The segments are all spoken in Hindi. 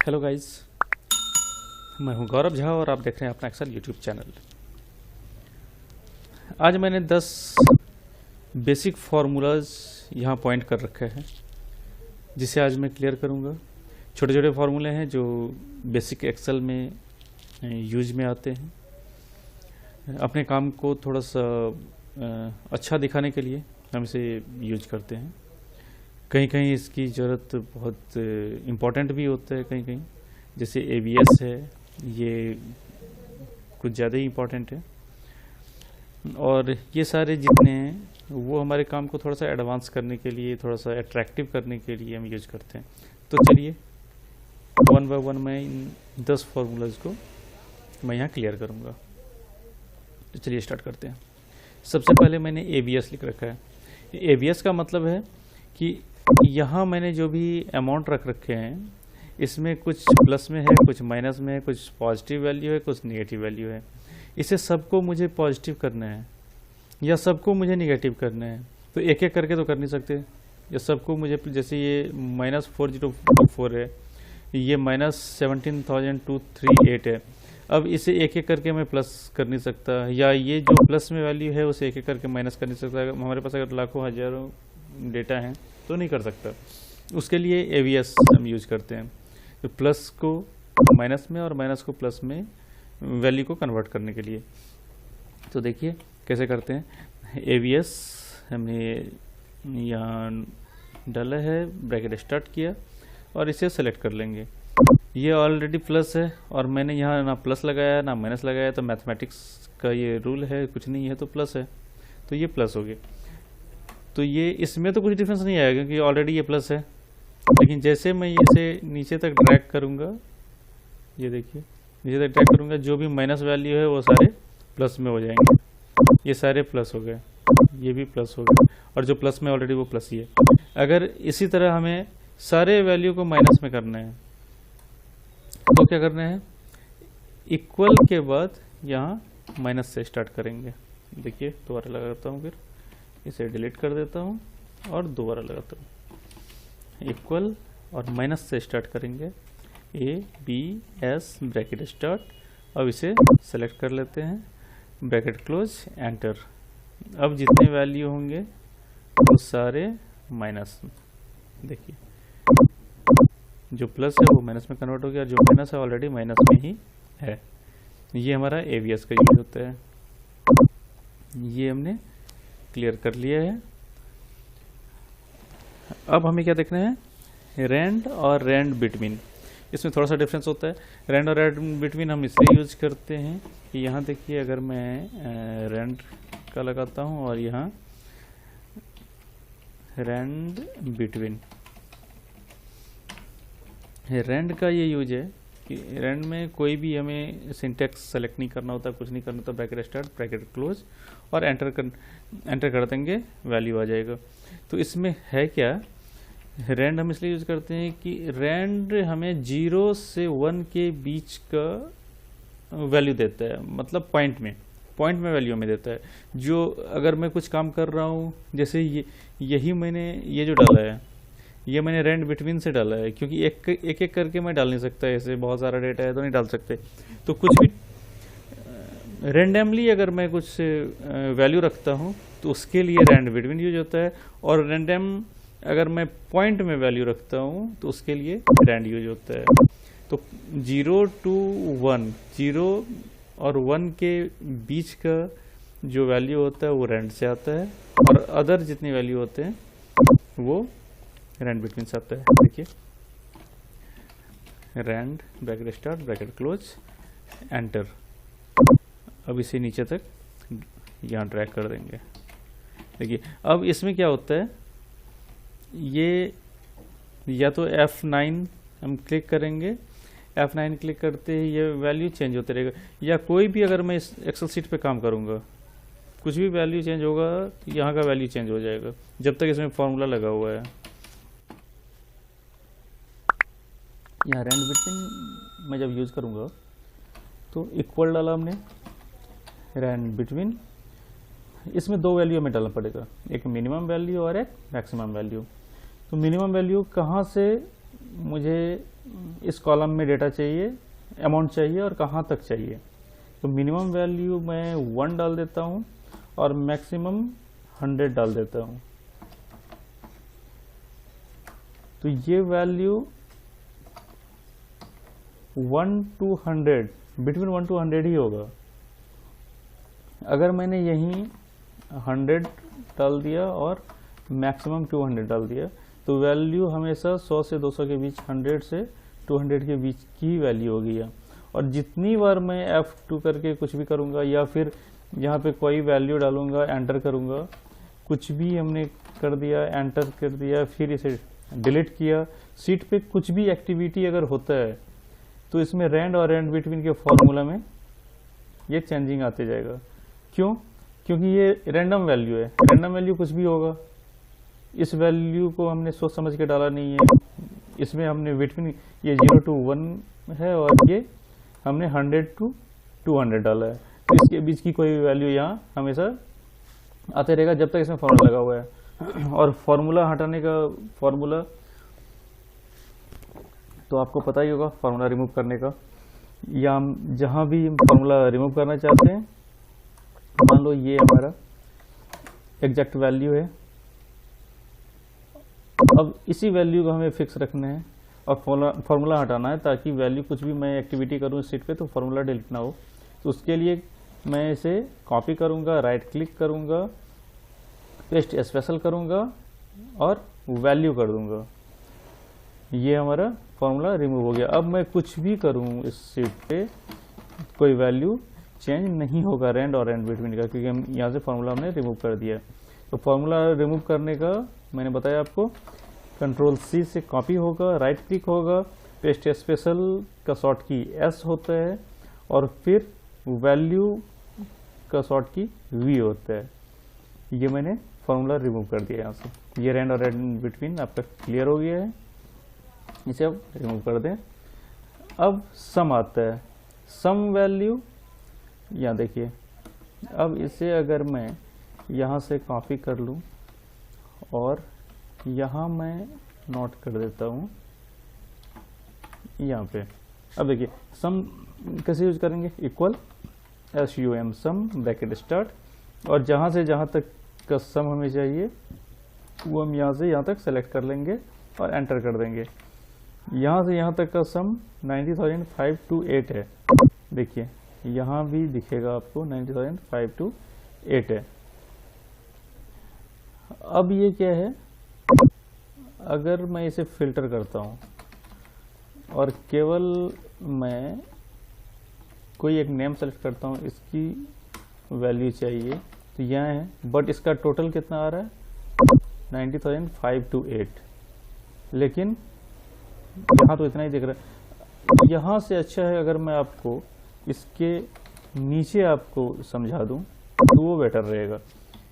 हेलो गाइस, मैं हूं गौरव झा और आप देख रहे हैं अपना एक्सेल यूट्यूब चैनल। आज मैंने 10 बेसिक फार्मूलाज यहां पॉइंट कर रखे हैं जिसे आज मैं क्लियर करूंगा। छोटे छोटे फार्मूले हैं जो बेसिक एक्सेल में यूज में आते हैं। अपने काम को थोड़ा सा अच्छा दिखाने के लिए हम इसे यूज करते हैं। कहीं कहीं इसकी ज़रूरत बहुत इम्पोर्टेंट भी होता है, कहीं कहीं जैसे ABS है, ये कुछ ज़्यादा ही इम्पोर्टेंट है। और ये सारे जितने हैं वो हमारे काम को थोड़ा सा एडवांस करने के लिए, थोड़ा सा अट्रैक्टिव करने के लिए हम यूज करते हैं। तो चलिए वन बाय वन मैं इन 10 फार्मूलाज को मैं यहाँ क्लियर करूँगा। तो चलिए स्टार्ट करते हैं। सबसे पहले मैंने ABS लिख रखा है। ABS का मतलब है कि यहाँ मैंने जो भी अमाउंट रख रखे हैं इसमें कुछ प्लस में है, कुछ माइनस में है, कुछ पॉजिटिव वैल्यू है, कुछ नेगेटिव वैल्यू है। इसे सबको मुझे पॉजिटिव करना है या सबको मुझे नेगेटिव करना है, तो एक एक करके तो कर नहीं सकते। या सबको मुझे, जैसे ये -4024 है, ये -17,238 है। अब इसे एक एक करके मैं प्लस कर नहीं सकता, या ये जो प्लस में वैल्यू है उसे एक एक करके माइनस कर नहीं सकता। हमारे पास अगर लाखों हजारों डेटा हैं तो नहीं कर सकता। उसके लिए ABS हम यूज करते हैं। तो प्लस को माइनस में और माइनस को प्लस में वैल्यू को कन्वर्ट करने के लिए। तो देखिए कैसे करते हैं। ABS हमने यहाँ डाला है, ब्रैकेट स्टार्ट किया और इसे सेलेक्ट कर लेंगे। ये ऑलरेडी प्लस है और मैंने यहाँ ना प्लस लगाया ना माइनस लगाया, तो मैथमेटिक्स का ये रूल है, कुछ नहीं है तो प्लस है, तो ये प्लस हो गया। तो ये इसमें तो कुछ डिफरेंस नहीं आएगा क्योंकि ऑलरेडी ये प्लस है। लेकिन जैसे मैं इसे नीचे तक ड्रैग करूँगा, ये देखिए नीचे तक ड्रैग करूँगा, जो भी माइनस वैल्यू है वो सारे प्लस में हो जाएंगे। ये सारे प्लस हो गए, ये भी प्लस हो गए, और जो प्लस में ऑलरेडी वो प्लस ही है। अगर इसी तरह हमें सारे वैल्यू को माइनस में करना है तो क्या करना है, इक्वल के बाद यहाँ माइनस से स्टार्ट करेंगे। देखिए दोबारा लगाता हूँ, फिर इसे डिलीट कर देता हूँ और दोबारा लगाता हूँ। इक्वल और माइनस से स्टार्ट करेंगे, ABS ब्रैकेट स्टार्ट। अब इसे सेलेक्ट कर लेते हैं, ब्रैकेट क्लोज, एंटर। अब जितने वैल्यू होंगे वो सारे माइनस। देखिए जो प्लस है वो माइनस में कन्वर्ट हो गया, जो माइनस है ऑलरेडी माइनस में ही है। ये हमारा ABS का यूज होता है। ये हमने क्लियर कर लिया है। अब हमें क्या देखना है, रैंड और रैंड बिटवीन। इसमें थोड़ा सा डिफरेंस होता है। रैंड और रैंड बिटवीन हम इसलिए यूज करते हैं कि यहाँ देखिए, अगर मैं रैंड का लगाता हूँ और यहाँ रैंड बिटवीन, रैंड का ये यूज है कि रैंड में कोई भी हमें सिंटैक्स सेलेक्ट नहीं करना होता, कुछ नहीं करना होता। ब्रैकेट स्टार्ट, ब्रैकेट क्लोज और एंटर कर देंगे, वैल्यू आ जाएगा। तो इसमें है क्या, रैंड हम इसलिए यूज करते हैं कि रैंड हमें 0 से 1 के बीच का वैल्यू देता है, मतलब पॉइंट में वैल्यू हमें देता है। जो अगर मैं कुछ काम कर रहा हूँ, जैसे यही मैंने ये जो डाला है, ये मैंने रैंड बिटवीन से डाला है, क्योंकि एक एक करके मैं डाल नहीं सकता, ऐसे बहुत सारा डेटा है तो नहीं डाल सकते। तो कुछ भी रैंडमली अगर मैं कुछ वैल्यू रखता हूँ तो उसके लिए रैंड बिटवीन यूज होता है। और रैंडम अगर मैं पॉइंट में वैल्यू रखता हूँ तो उसके लिए रैंड यूज होता है। तो 0 to 1, 0 और 1 के बीच का जो वैल्यू होता है वो रैंड से आता है, और अदर जितनी वैल्यू होते हैं वो रैंड बिटवीन से आता है। देखिए rand, bracket start, bracket close, enter. अब इसे नीचे तक यहाँ ड्रैग कर देंगे। देखिए अब इसमें क्या होता है, ये या तो F9 हम क्लिक करेंगे, F9 क्लिक करते ही ये वैल्यू चेंज होते रहेगा। या कोई भी अगर मैं इस एक्सेल शीट पे काम करूँगा, कुछ भी वैल्यू चेंज होगा तो यहाँ का वैल्यू चेंज हो जाएगा, जब तक इसमें फॉर्मूला लगा हुआ है। यहाँ रैंड बिटवीन मैं जब यूज़ करूँगा तो इक्वल डाला हमने, रैंड बिटवीन, इसमें 2 वैल्यू हमें डालना पड़ेगा, एक मिनिमम वैल्यू और एक मैक्सिमम वैल्यू। तो मिनिमम वैल्यू कहाँ से मुझे इस कॉलम में डेटा चाहिए, अमाउंट चाहिए और कहाँ तक चाहिए। तो मिनिमम वैल्यू मैं 1 डाल देता हूँ और मैक्सिमम 100 डाल देता हूँ। तो ये वैल्यू 1 to 100, बिटवीन 1 to 100 ही होगा। अगर मैंने यहीं 100 डाल दिया और मैक्सिमम 200 डाल दिया तो वैल्यू हमेशा 100 से 200 के बीच, 100 से 200 के बीच की वैल्यू होगी। और जितनी बार मैं F2 करके कुछ भी करूँगा या फिर यहाँ पे कोई वैल्यू डालूंगा, एंटर करूँगा, कुछ भी हमने कर दिया, एंटर कर दिया, फिर इसे डिलीट किया, सीट पे कुछ भी एक्टिविटी अगर होता है तो इसमें रैंड और रैंड बिटवीन के फॉर्मूला में ये चेंजिंग आते जाएगा। क्यों? क्योंकि ये रैंडम वैल्यू है, रैंडम वैल्यू कुछ भी होगा। इस वैल्यू को हमने सोच समझ के डाला नहीं है, इसमें हमने बिटवीन ये 0 to 1 है और ये हमने 100 to 200 डाला है। तो इसके बीच की कोई वैल्यू यहाँ हमेशा आते रहेगा जब तक इसमें फॉर्मूला लगा हुआ है। और फॉर्मूला हटाने का फॉर्मूला तो आपको पता ही होगा, फॉर्मूला रिमूव करने का, या हम जहाँ भी फॉर्मूला रिमूव करना चाहते हैं, मान लो ये हमारा एग्जैक्ट वैल्यू है, अब इसी वैल्यू को हमें फिक्स रखना है और फॉर्मूला हटाना है ताकि वैल्यू कुछ भी मैं एक्टिविटी करूँ इस सीट पे तो फॉर्मूला डिलीट ना हो। तो उसके लिए मैं इसे कॉपी करूँगा, राइट क्लिक करूँगा, पेस्ट स्पेशल करूँगा और वैल्यू कर दूँगा। ये हमारा फॉर्मूला रिमूव हो गया। अब मैं कुछ भी करूँ इस सीट पे कोई वैल्यू चेंज नहीं होगा रैंड और रैंड बिटवीन का, क्योंकि हम यहाँ से फॉर्मूला हमने रिमूव कर दिया। तो फॉर्मूला रिमूव करने का मैंने बताया आपको, कंट्रोल C से कॉपी होगा, राइट क्लिक होगा, पेस्ट स्पेशल का शॉर्ट की S होता है और फिर वैल्यू का शॉर्ट की V होता है। ये मैंने फॉर्मूला रिमूव कर दिया यहाँ से। ये रैंड और रैंड बिटवीन आपका क्लियर हो गया है, इसे अब रिमूव कर दें। अब सम आता है, सम वैल्यू यहाँ देखिए। अब इसे अगर मैं यहाँ से कॉपी कर लूँ और यहाँ मैं नोट कर देता हूँ यहाँ पे। अब देखिए सम कैसे यूज करेंगे, इक्वल SUM सम ब्रैकेट स्टार्ट, और जहाँ से जहाँ तक का सम हमें चाहिए वो हम यहाँ से यहाँ तक सेलेक्ट कर लेंगे और एंटर कर देंगे। यहाँ से यहाँ तक का सम 90,528 है। देखिए यहाँ भी दिखेगा आपको 90,528 है। अब ये क्या है, अगर मैं इसे फिल्टर करता हूँ और केवल मैं कोई एक नेम सेलेक्ट करता हूँ, इसकी वैल्यू चाहिए तो यहाँ है, बट इसका टोटल कितना आ रहा है 90,528, लेकिन यहाँ तो इतना ही दिख रहा है। यहाँ से अच्छा है अगर मैं आपको इसके नीचे आपको समझा दूँ तो वो बेटर रहेगा।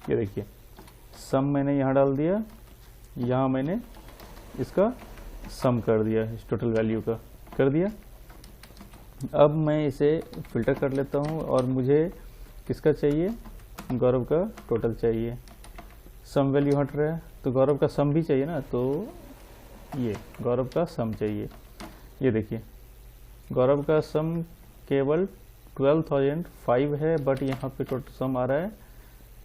ये देखिए सम मैंने यहाँ डाल दिया, यहाँ मैंने इसका सम कर दिया, इस टोटल वैल्यू का कर दिया। अब मैं इसे फिल्टर कर लेता हूँ और मुझे किसका चाहिए, गौरव का टोटल चाहिए। सम वैल्यू हट रहा है तो गौरव का सम भी चाहिए ना, तो ये गौरव का सम चाहिए। ये देखिए गौरव का सम केवल 12,005 है, बट यहाँ पे टोटल सम आ रहा है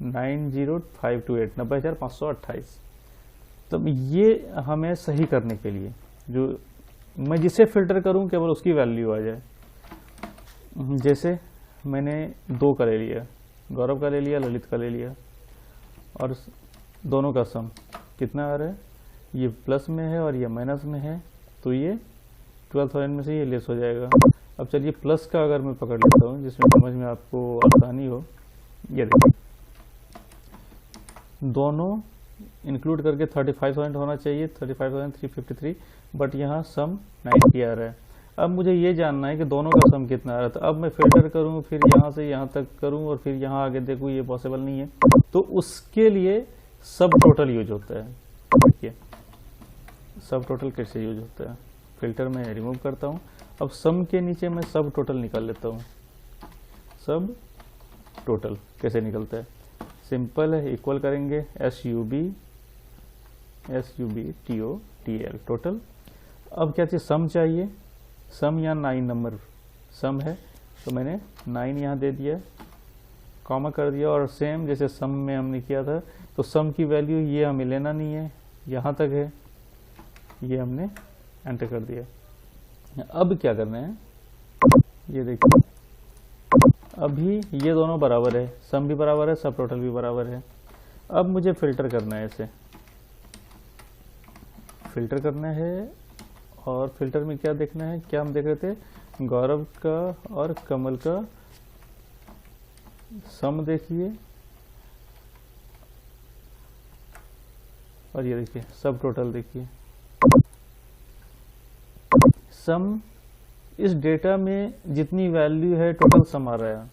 90,528, 90,528। तब ये हमें सही करने के लिए जो मैं जिसे फिल्टर करूं केवल उसकी वैल्यू आ जाए। जैसे मैंने 2 का ले लिया, गौरव का ले लिया, ललित का ले लिया, और दोनों का सम कितना आ रहा है, ये प्लस में है और ये माइनस में है, तो ये 12,000 में से ये लेस हो जाएगा। अब चलिए प्लस का अगर मैं पकड़ लेता हूँ जिसमें समझ में आपको आसानी हो। ये देखिए दोनों इंक्लूड करके 35,000 होना चाहिए, 35,353, बट यहाँ सम 90 आ रहा है। अब मुझे ये जानना है कि दोनों का सम कितना आ रहा है। तो अब मैं फिल्टर करूँ, फिर यहाँ से यहाँ तक करूँ और फिर यहाँ आगे देखूँ, ये पॉसिबल नहीं है। तो उसके लिए सब टोटल यूज होता है। देखिए सब टोटल कैसे यूज होता है, फिल्टर में रिमूव करता हूँ। अब सम के नीचे मैं सब टोटल निकाल लेता हूँ। सब टोटल कैसे निकलता है, सिंपल है, इक्वल करेंगे SUB TOTL टोटल। अब क्या चाहिए, सम चाहिए, सम या 9 नंबर सम है तो मैंने 9 यहाँ दे दिया, कॉमा कर दिया, और सेम जैसे सम में हमने किया था तो सम की वैल्यू ये हमें लेना नहीं है, यहाँ तक है, ये हमने एंटर कर दिया। अब क्या करना है, ये देखिए अभी ये दोनों बराबर है, सम भी बराबर है, सब टोटल भी बराबर है। अब मुझे फिल्टर करना है, इसे फिल्टर करना है, और फिल्टर में क्या देखना है, क्या हम देख रहे थे, गौरव का और कमल का सम देखिए, और ये देखिए सब टोटल देखिए। सम इस डेटा में जितनी वैल्यू है टोटल सम आ रहा है,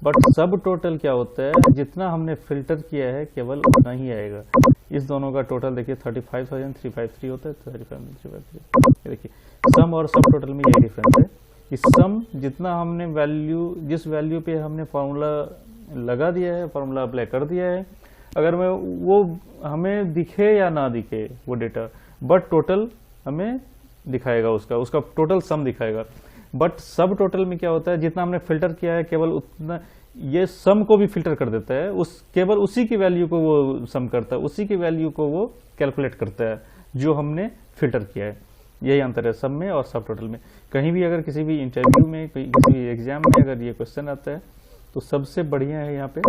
बट सब टोटल क्या होता है, जितना हमने फिल्टर किया है केवल उतना ही आएगा। इस दोनों का टोटल देखिए 35,353 होता है, 35,353। देखिए सम और सब टोटल में यही डिफरेंस है कि सम जितना हमने वैल्यू, जिस वैल्यू पे हमने फॉर्मूला लगा दिया है, फॉर्मूला अप्लाई कर दिया है, अगर मैं वो हमें दिखे या ना दिखे वो डेटा, बट टोटल हमें दिखाएगा, उसका टोटल सम दिखाएगा। बट सब टोटल में क्या होता है, जितना हमने फिल्टर किया है केवल उतना, ये सम को भी फिल्टर कर देता है, केवल उसी की वैल्यू को वो सम करता है, उसी की वैल्यू को वो कैलकुलेट करता है जो हमने फिल्टर किया है। यही अंतर है सम में और सब टोटल में। कहीं भी अगर किसी भी इंटरव्यू में, किसी भी एग्जाम में अगर ये क्वेश्चन आता है तो सबसे बढ़िया है, यहाँ पे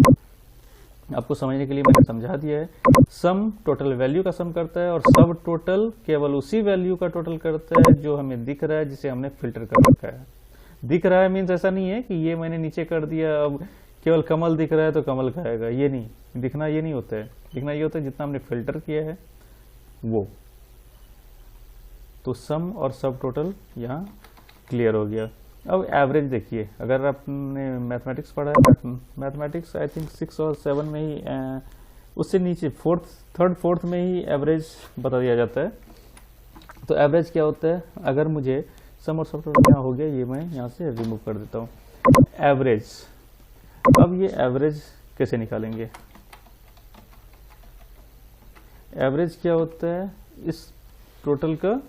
आपको समझने के लिए मैंने समझा दिया है, सम टोटल वैल्यू का सम करता है और सब टोटल केवल उसी वैल्यू का टोटल करता है जो हमें दिख रहा है, जिसे हमने फिल्टर कर रखा है। दिख रहा है मीन्स ऐसा नहीं है कि ये मैंने नीचे कर दिया, अब केवल कमल दिख रहा है तो कमल का आएगा, ये नहीं, दिखना ये नहीं होता है। दिखना ये होता है जितना हमने फिल्टर किया है वो। तो सम और सब टोटल यहाँ क्लियर हो गया। अब एवरेज देखिए, अगर आपने मैथमेटिक्स पढ़ा है, मैथमेटिक्स आई थिंक 6 और 7 में ही, उससे नीचे थर्ड फोर्थ में ही एवरेज बता दिया जाता है। तो एवरेज क्या होता है, अगर मुझे सम और सब टोटल यहाँ हो गया, ये मैं यहाँ से रिमूव कर देता हूँ। एवरेज, अब ये एवरेज कैसे निकालेंगे, एवरेज क्या होता है, इस टोटल का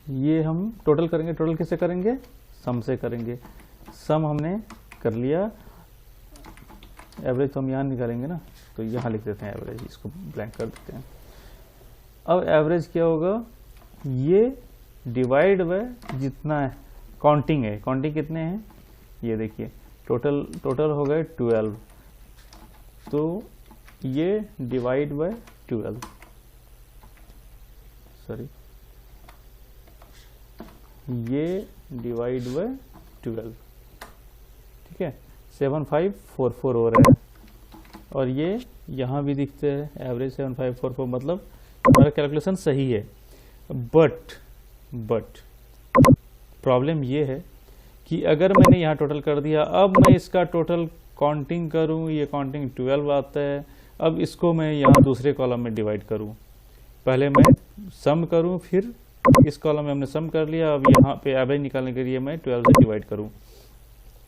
ये हम टोटल करेंगे, टोटल कैसे करेंगे, सम से करेंगे। सम हमने कर लिया, एवरेज तो हम यहाँ निकालेंगे ना, तो यहाँ लिख देते हैं एवरेज, इसको ब्लैंक कर देते हैं। अब एवरेज क्या होगा, ये डिवाइड बाय जितना है, काउंटिंग है, काउंटिंग कितने हैं, ये देखिए टोटल हो गए 12, तो ये डिवाइड बाय 12, सॉरी ये डिवाइड बाय 12, ठीक है, 7544 हो रहा है, और ये यहाँ भी दिखते हैं एवरेज 7544, मतलब हमारा कैलकुलेशन सही है। बट प्रॉब्लम ये है कि अगर मैंने यहाँ टोटल कर दिया, अब मैं इसका टोटल काउंटिंग करूँ, ये काउंटिंग 12 आता है, अब इसको मैं यहाँ दूसरे कॉलम में डिवाइड करूँ, पहले मैं सम करूँ, फिर इस कॉलम में हमने सम कर लिया, अब यहाँ पे एवरेज निकालने के लिए मैं 12 से डिवाइड करूँ,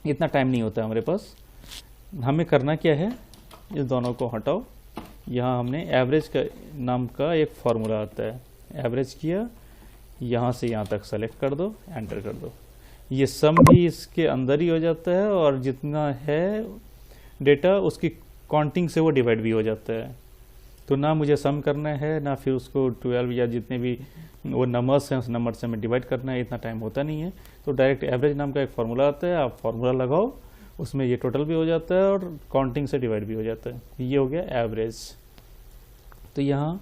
इतना टाइम नहीं होता हमारे पास। हमें करना क्या है, इस दोनों को हटाओ, यहाँ हमने एवरेज का नाम का एक फॉर्मूला आता है, एवरेज किया, यहाँ से यहाँ तक सेलेक्ट कर दो, एंटर कर दो, ये सम भी इसके अंदर ही हो जाता है, और जितना है डेटा उसकी काउंटिंग से वो डिवाइड भी हो जाता है। तो ना मुझे सम करना है, ना फिर उसको 12 या जितने भी वो नंबर्स हैं उस नंबर से हमें डिवाइड करना है, इतना टाइम होता नहीं है। तो डायरेक्ट एवरेज नाम का एक फार्मूला आता है, आप फार्मूला लगाओ, उसमें ये टोटल भी हो जाता है और काउंटिंग से डिवाइड भी हो जाता है, ये हो गया एवरेज। तो यहाँ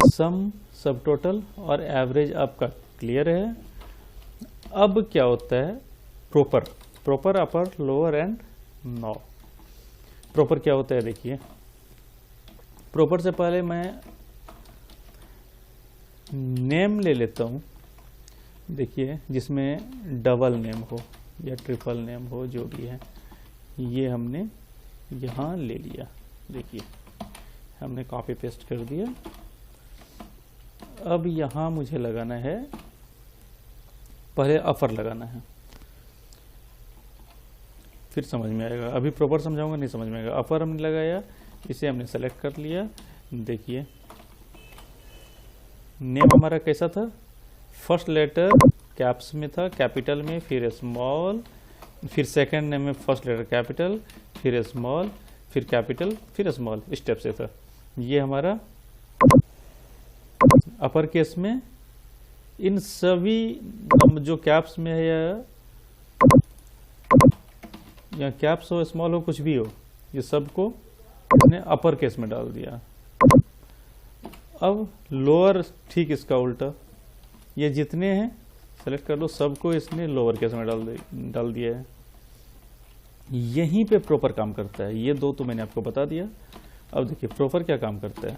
सम, सब टोटल और एवरेज आपका क्लियर है। अब क्या होता है proper, upper, lower and now. Proper क्या होता है, देखिए प्रॉपर से पहले मैं नेम ले लेता हूँ, देखिए जिसमें डबल नेम हो या ट्रिपल नेम हो, जो भी है, ये हमने यहाँ ले लिया, देखिए हमने कॉपी पेस्ट कर दिया। अब यहाँ मुझे लगाना है, पहले अपर लगाना है, फिर समझ में आएगा, अभी प्रॉपर समझाऊंगा नहीं समझ में आएगा। अपर हमने लगाया, इसे हमने सेलेक्ट कर लिया, देखिए नेम हमारा कैसा था, फर्स्ट लेटर कैप्स में था, कैपिटल में, फिर स्मॉल, फिर सेकंड नेम में फर्स्ट लेटर कैपिटल, फिर स्मॉल, फिर कैपिटल, फिर स्मॉल, स्टेप से था। ये हमारा अपर केस में इन सभी जो कैप्स में है या कैप्स हो, स्मॉल हो, कुछ भी हो, ये सबको इसने अपर केस में डाल दिया। अब लोअर ठीक इसका उल्टा, ये जितने हैं सेलेक्ट कर लो, सबको इसने लोअर केस में डाल दिया है। यहीं पे प्रॉपर काम करता है। ये दो तो मैंने आपको बता दिया। अब देखिए प्रॉपर क्या काम करता है।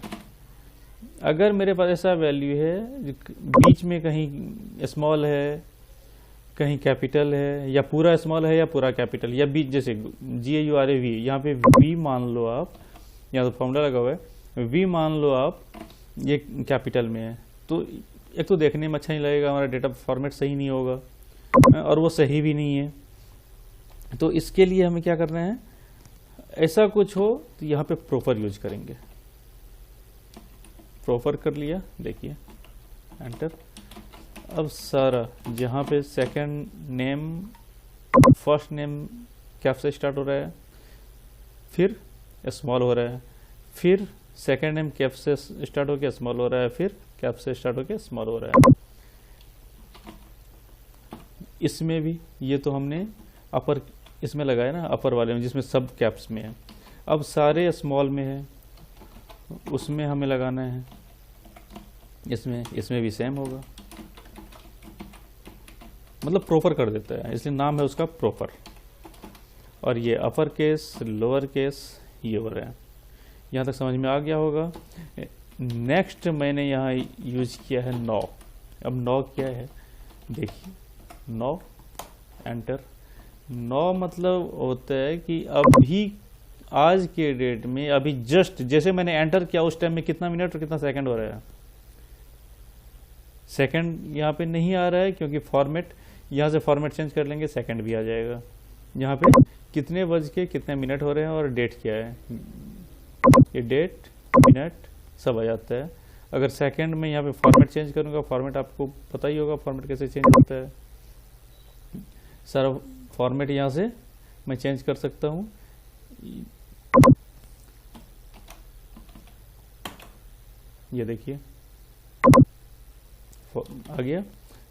अगर मेरे पास ऐसा वैल्यू है बीच में कहीं स्मॉल है, कहीं कैपिटल है, या पूरा स्मॉल है या पूरा कैपिटल, या बीच जैसे GAURAV, यहाँ पे V मान लो आप, यहाँ तो फॉर्मूला लगा हुआ है, V मान लो आप, ये कैपिटल में है, तो एक तो देखने में अच्छा नहीं लगेगा, हमारा डेटा फॉर्मेट सही नहीं होगा और वो सही भी नहीं है। तो इसके लिए हमें क्या करना है, ऐसा कुछ हो तो यहाँ पे प्रॉपर यूज करेंगे। प्रॉपर कर लिया, देखिए एंटर। अब सारा जहाँ पे second name, first name cap से स्टार्ट हो रहा है, फिर स्मॉल हो रहा है, फिर सेकंड नेम कैप से स्टार्ट होकर स्मॉल हो रहा है, फिर कैप से स्टार्ट होकर स्मॉल हो रहा है। इसमें भी ये तो हमने अपर इसमें लगाया ना, अपर वाले में जिसमें सब कैप्स में है। अब सारे स्मॉल में है, उसमें हमें लगाना है, इसमें भी सेम होगा, मतलब प्रॉपर कर देता है, इसलिए नाम है उसका प्रॉपर। और ये अपर केस, लोअर केस, ये हो रहा है। यहाँ तक समझ में आ गया होगा। नेक्स्ट मैंने यहाँ यूज किया है नो। अब नो क्या है देखिए, नो एंटर। नो मतलब होता है कि अभी आज के डेट में अभी जस्ट जैसे मैंने एंटर किया उस टाइम में कितना मिनट और कितना सेकंड हो रहा है। सेकंड यहाँ पे नहीं आ रहा है क्योंकि फॉर्मेट, यहाँ से फॉर्मेट चेंज कर लेंगे, सेकंड भी आ जाएगा। यहाँ पे कितने बज के कितने मिनट हो रहे हैं और डेट क्या है, ये डेट मिनट सब आ जाता है। अगर सेकंड में यहाँ पे फॉर्मेट चेंज करूँगा, फॉर्मेट आपको पता ही होगा फॉर्मेट कैसे चेंज होता है। सारा फॉर्मेट यहाँ से मैं चेंज कर सकता हूँ। ये देखिए आ गया।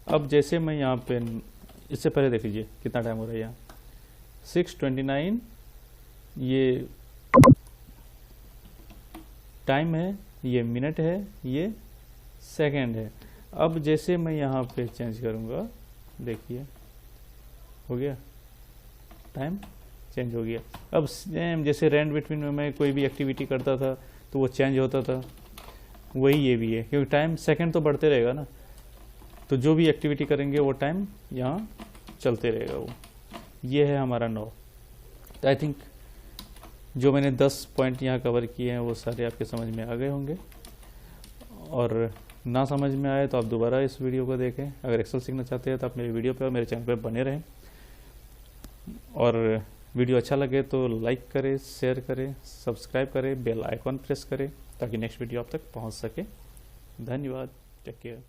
अब जैसे मैं यहाँ पे, इससे पहले देख लीजिए कितना टाइम हो रहा है यहाँ, 6:29 ये टाइम है, ये मिनट है, ये सेकंड है। अब जैसे मैं यहाँ पे चेंज करूँगा, देखिए हो गया, टाइम चेंज हो गया। अब सेम जैसे रैंड बिटवीन में मैं कोई भी एक्टिविटी करता था तो वो चेंज होता था, वही ये भी है, क्योंकि टाइम सेकंड तो बढ़ते रहेगा ना, तो जो भी एक्टिविटी करेंगे वो टाइम यहाँ चलते रहेगा वो। ये है हमारा नो। तो आई थिंक जो मैंने 10 पॉइंट यहाँ कवर किए हैं वो सारे आपके समझ में आ गए होंगे। और ना समझ में आए तो आप दोबारा इस वीडियो को देखें। अगर एक्सेल सीखना चाहते हैं तो आप मेरे वीडियो पे और मेरे चैनल पे बने रहें। और वीडियो अच्छा लगे तो लाइक करें, शेयर करें, सब्सक्राइब करें, बेल आइकॉन प्रेस करें ताकि नेक्स्ट वीडियो आप तक पहुँच सके। धन्यवाद, टेक केयर।